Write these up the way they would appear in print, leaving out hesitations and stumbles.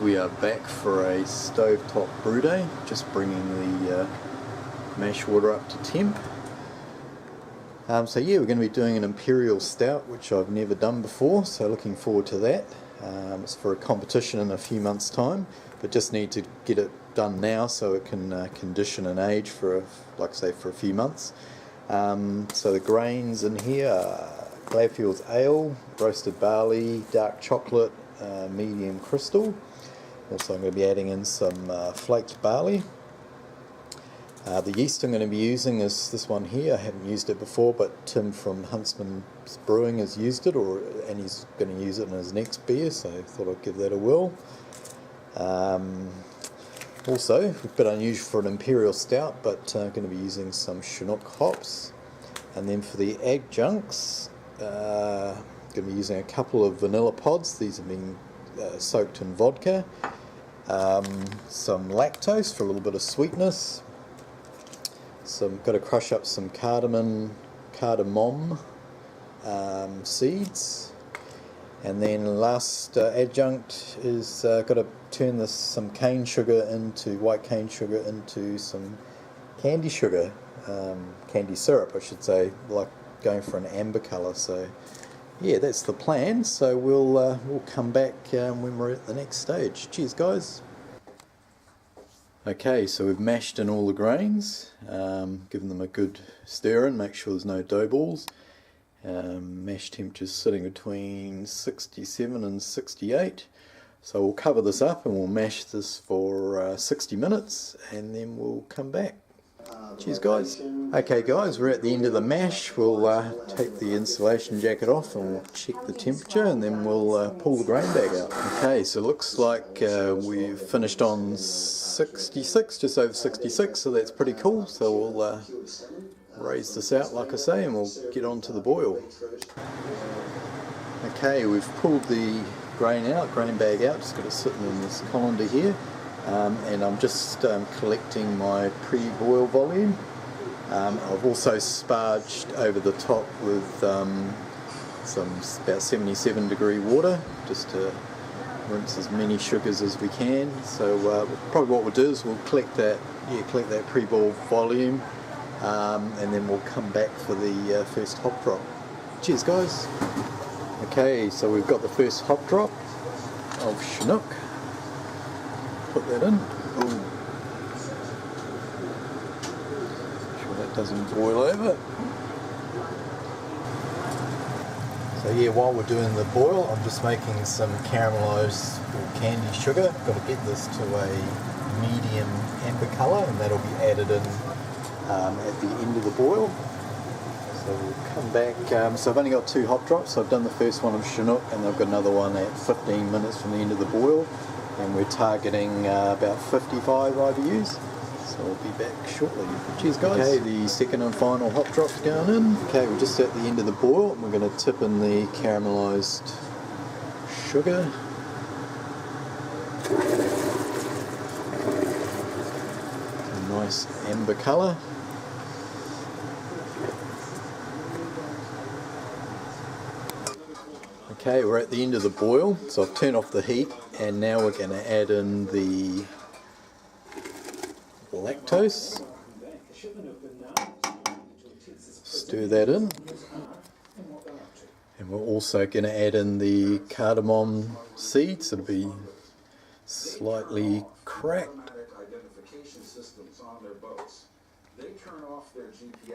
guys, we are back for a stovetop brew day, just bringing the mash water up to temp. So yeah, we're going to be doing an Imperial Stout, which I've never done before, so looking forward to that. It's for a competition in a few months' time, but just need to get it done now so it can condition and age for, like I say, for a few months. So the grains in here are Gladfield's Ale, Roasted Barley, Dark Chocolate, medium crystal. Also I'm going to be adding in some Flaked Barley. The yeast I'm going to be using is this one here. I haven't used it before, but Tim from Huntsman Brewing has used it, and he's going to use it in his next beer, so I thought I'd give that a whirl. Also, a bit unusual for an Imperial Stout, but I'm going to be using some Chinook hops. And then for the adjuncts, going to be using a couple of vanilla pods. These have been soaked in vodka. Some lactose for a little bit of sweetness. Got to crush up some cardamom seeds. And then last adjunct is got to turn some white cane sugar into some Candi Sugar, Candi syrup I should say, like going for an amber colour. So yeah, that's the plan. So we'll come back when we're at the next stage. Cheers guys. Okay, so we've mashed in all the grains, given them a good stir in, make sure there's no dough balls. Mash temperature's sitting between 67 and 68. So we'll cover this up and we'll mash this for 60 minutes and then we'll come back. Cheers guys. Okay guys, we're at the end of the mash. We'll take the insulation jacket off and we'll check the temperature and then we'll pull the grain bag out. Okay, so it looks like we've finished on 66, just over 66, so that's pretty cool. So we'll raise this out like I say and we'll get on to the boil. Okay, we've pulled the grain bag out, just got it sitting in this colander here. And I'm just collecting my pre-boil volume. I've also sparged over the top with some about 77 degree water, just to rinse as many sugars as we can. So probably what we'll do is we'll collect that pre-boil volume, and then we'll come back for the first hop drop. Cheers guys. Okay, so we've got the first hop drop of Chinook. Put that in. Boom. Make sure that doesn't boil over. So yeah, while we're doing the boil, I'm just making some caramelised Candi Sugar. Got to get this to a medium amber colour, and that'll be added in at the end of the boil. So we'll come back. So I've only got 2 hop drops. So I've done the first one of Chinook, and I've got another one at 15 minutes from the end of the boil. And we're targeting about 55 IBUs, so we'll be back shortly. Cheers guys. Okay, the second and final hop drop's going in. Okay, we're just at the end of the boil and we're going to tip in the caramelised sugar. A nice amber colour. Okay, we're at the end of the boil, so I've turned off the heat and now we're going to add in the lactose. Stir that in. And we're also going to add in the cardamom seeds. It'll be slightly cracked.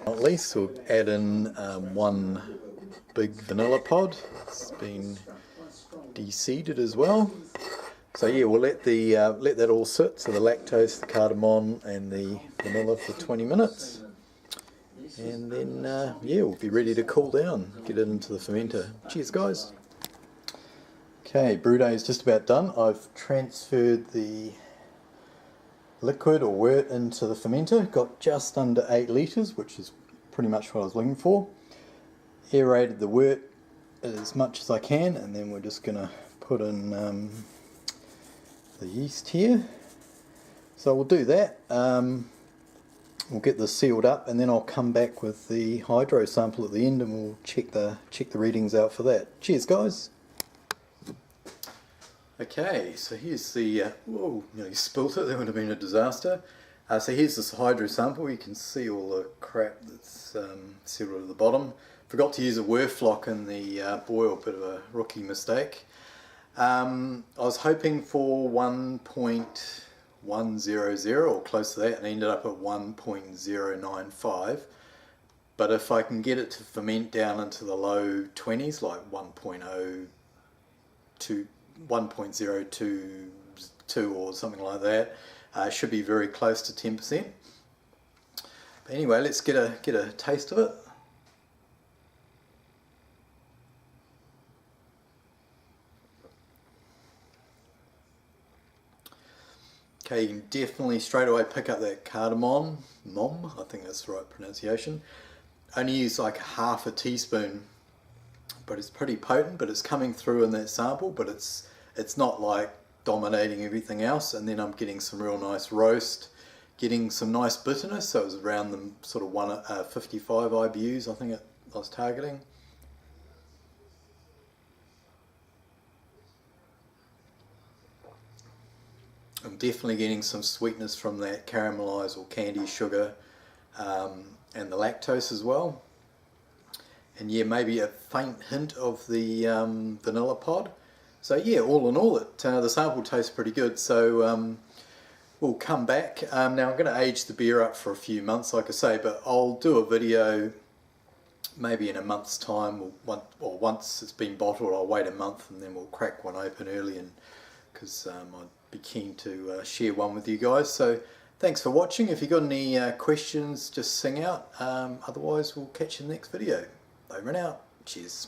At least we'll add in one big vanilla pod. It's been de-seeded as well. So yeah, we'll let that all sit. So the lactose, the cardamom, and the vanilla for 20 minutes, and then yeah, we'll be ready to cool down, get it into the fermenter. Cheers, guys. Okay, brew day is just about done. I've transferred the liquid or wort into the fermenter. Got just under 8 litres, which is pretty much what I was looking for. Aerated the wort as much as I can, and then we're just going to put in the yeast here. So we'll do that. We'll get this sealed up, and then I'll come back with the hydro sample at the end, and we'll check the readings out for that. Cheers, guys. Okay, so here's the, whoa, nearly spilt it, that would have been a disaster. So here's this hydro sample. You can see all the crap that's settled at the bottom. Forgot to use a Werflock in the boil, bit of a rookie mistake. I was hoping for 1.100 or close to that, and ended up at 1.095. But if I can get it to ferment down into the low 20s, like 1.022 or something like that, should be very close to 10%. But anyway, let's get a taste of it. Okay, you can definitely straight away pick up that cardamom, I think that's the right pronunciation. Only use like half a teaspoon, but it's pretty potent, but it's coming through in that sample, but it's not like dominating everything else. And then I'm getting some real nice roast, getting some nice bitterness, so it was around the sort of 55 IBUs I think I was targeting. I'm definitely getting some sweetness from that caramelized or Candi Sugar and the lactose as well. And yeah, maybe a faint hint of the vanilla pod. So yeah, all in all, the sample tastes pretty good. So we'll come back. Now I'm going to age the beer up for a few months, like I say, but I'll do a video maybe in a month's time, or once it's been bottled. I'll wait a month and then we'll crack one open early, and because I'd be keen to share one with you guys. So thanks for watching. If you've got any questions, just sing out. Otherwise, we'll catch you in the next video. Over and out. Cheers.